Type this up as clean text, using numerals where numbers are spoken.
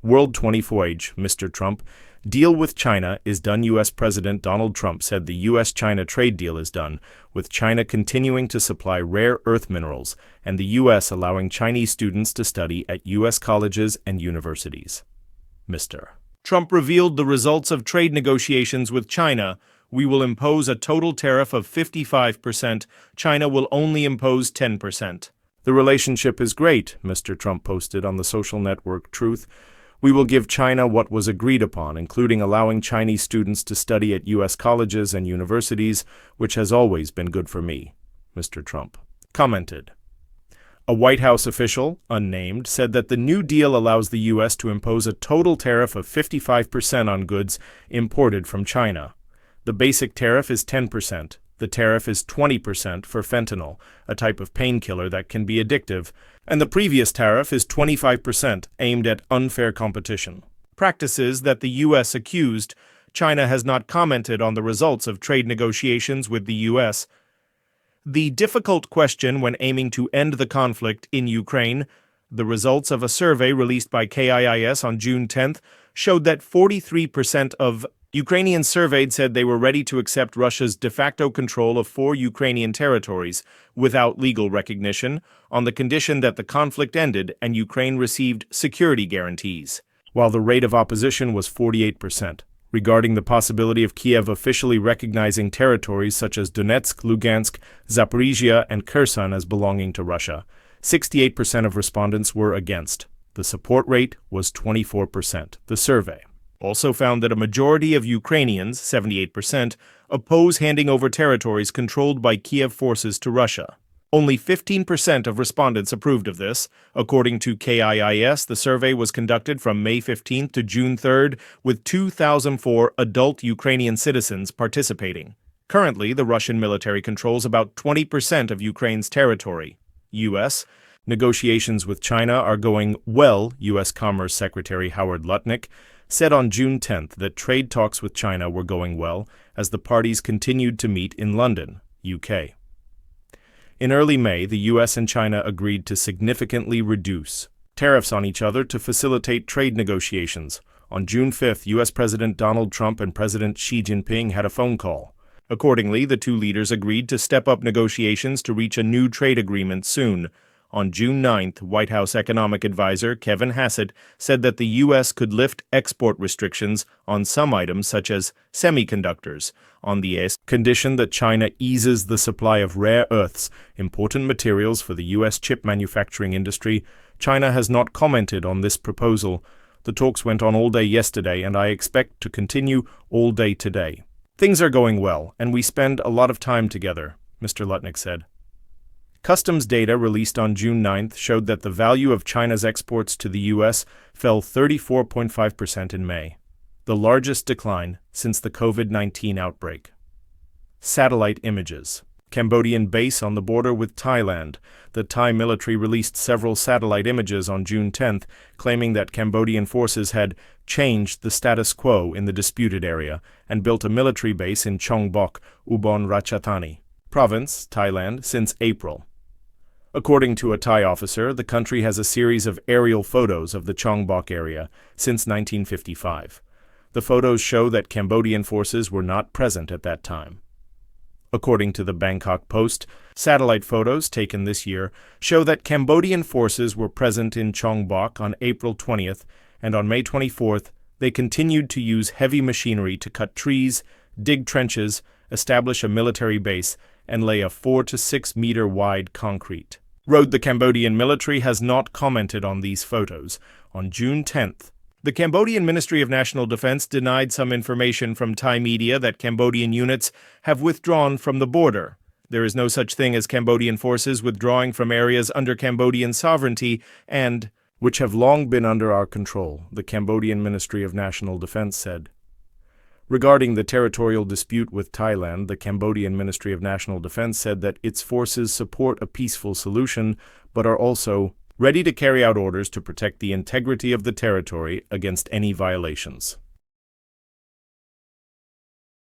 World 24H, Mr. Trump. Deal with China is done. U.S. President Donald Trump said the U.S.-China trade deal is done, with China continuing to supply rare earth minerals and the U.S. allowing Chinese students to study at U.S. colleges and universities. Mr. Trump revealed the results of trade negotiations with China. We will impose a total tariff of 55%. China will only impose 10%. The relationship is great, Mr. Trump posted on the social network Truth. We will give China what was agreed upon, including allowing Chinese students to study at U.S. colleges and universities, which has always been good for me, Mr. Trump commented. A White House official, unnamed, said that the new deal allows the U.S. to impose a total tariff of 55% on goods imported from China. The basic tariff is 10%. The tariff is 20% for fentanyl, a type of painkiller that can be addictive, and the previous tariff is 25%, aimed at unfair competition. Practices that the U.S. accused. China has not commented on the results of trade negotiations with the U.S. The difficult question when aiming to end the conflict in Ukraine. The results of a survey released by KIIS on June 10th showed that 43% of Ukrainians surveyed said they were ready to accept Russia's de facto control of 4 Ukrainian territories without legal recognition, on the condition that the conflict ended and Ukraine received security guarantees, while the rate of opposition was 48%. Regarding the possibility of Kiev officially recognizing territories such as Donetsk, Lugansk, Zaporizhia, and Kherson as belonging to Russia, 68% of respondents were against. The support rate was 24%. The survey also found that a majority of Ukrainians, 78%, oppose handing over territories controlled by Kiev forces to Russia. Only 15% of respondents approved of this. According to KIIS, the survey was conducted from May 15th to June 3rd, with 2,004 adult Ukrainian citizens participating. Currently, the Russian military controls about 20% of Ukraine's territory. U.S. negotiations with China are going well, U.S. Commerce Secretary Howard Lutnick said on June 10th that trade talks with China were going well as the parties continued to meet in London, UK. In early May, the U.S. and China agreed to significantly reduce tariffs on each other to facilitate trade negotiations. On June 5th, U.S. President Donald Trump and President Xi Jinping had a phone call. Accordingly, the two leaders agreed to step up negotiations to reach a new trade agreement soon. On June 9th, White House economic advisor Kevin Hassett said that the U.S. could lift export restrictions on some items such as semiconductors, on the condition that China eases the supply of rare earths, important materials for the U.S. chip manufacturing industry. China has not commented on this proposal. The talks went on all day yesterday, and I expect to continue all day today. Things are going well, and we spend a lot of time together, Mr. Lutnick said. Customs data released on June 9th showed that the value of China's exports to the U.S. fell 34.5% in May, the largest decline since the COVID-19 outbreak. Satellite images. Cambodian base on the border with Thailand. The Thai military released several satellite images on June 10th, claiming that Cambodian forces had changed the status quo in the disputed area and built a military base in Chong Bok, Ubon Ratchathani Province, Thailand, since April. According to a Thai officer, the country has a series of aerial photos of the Chong Bok area since 1955. The photos show that Cambodian forces were not present at that time. According to the Bangkok Post, satellite photos taken this year show that Cambodian forces were present in Chong Bok on April 20th, and on May 24th, they continued to use heavy machinery to cut trees, dig trenches, establish a military base, and lay a 4 to 6 meter wide concrete road. The Cambodian military has not commented on these photos. On June 10th, the Cambodian Ministry of National Defense denied some information from Thai media that Cambodian units have withdrawn from the border. There is no such thing as Cambodian forces withdrawing from areas under Cambodian sovereignty and which have long been under our control, the Cambodian Ministry of National Defense said. Regarding the territorial dispute with Thailand, the Cambodian Ministry of National Defense said that its forces support a peaceful solution, but are also ready to carry out orders to protect the integrity of the territory against any violations.